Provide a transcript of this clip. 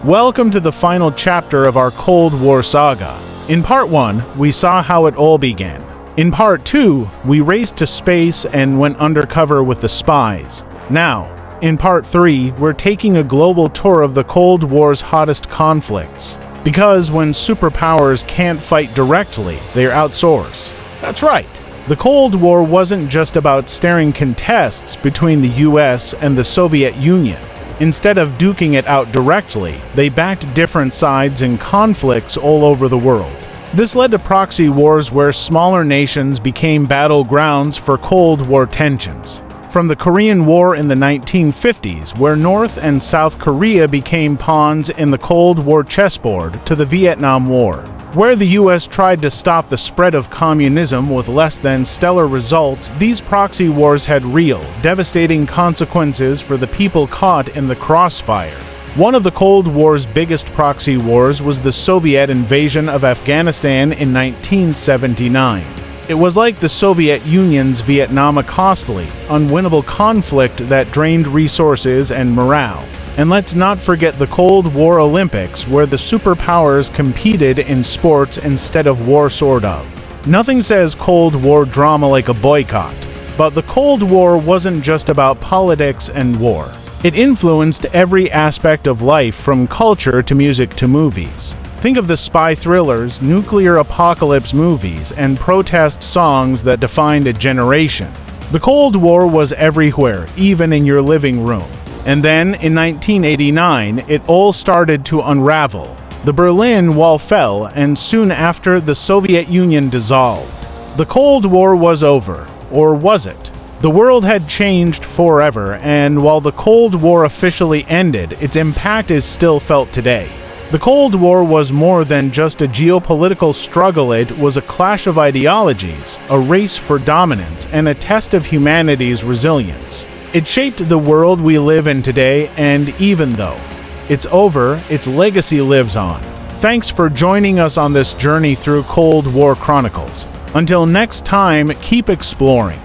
Welcome to the final chapter of our Cold War saga. In Part 1, we saw how it all began. In Part 2, we raced to space and went undercover with the spies. Now, in Part 3, we're taking a global tour of the Cold War's hottest conflicts. Because when superpowers can't fight directly, they outsource. That's right. The Cold War wasn't just about staring contests between the US and the Soviet Union. Instead of duking it out directly, they backed different sides in conflicts all over the world. This led to proxy wars where smaller nations became battlegrounds for Cold War tensions. From the Korean War in the 1950s, where North and South Korea became pawns in the Cold War chessboard, to the Vietnam War, where the US tried to stop the spread of communism with less than stellar results. These proxy wars had real, devastating consequences for the people caught in the crossfire. One of the Cold War's biggest proxy wars was the Soviet invasion of Afghanistan in 1979. It was like the Soviet Union's Vietnam, a costly, unwinnable conflict that drained resources and morale. And let's not forget the Cold War Olympics, where the superpowers competed in sports instead of war, sort of. Nothing says Cold War drama like a boycott. But the Cold War wasn't just about politics and war. It influenced every aspect of life, from culture to music to movies. Think of the spy thrillers, nuclear apocalypse movies, and protest songs that defined a generation. The Cold War was everywhere, even in your living room. And then, in 1989, it all started to unravel. The Berlin Wall fell, and soon after, the Soviet Union dissolved. The Cold War was over. Or was it? The world had changed forever, and while the Cold War officially ended, its impact is still felt today. The Cold War was more than just a geopolitical struggle. It was a clash of ideologies, a race for dominance, and a test of humanity's resilience. It shaped the world we live in today, and even though it's over, its legacy lives on. Thanks for joining us on this journey through Cold War Chronicles. Until next time, keep exploring.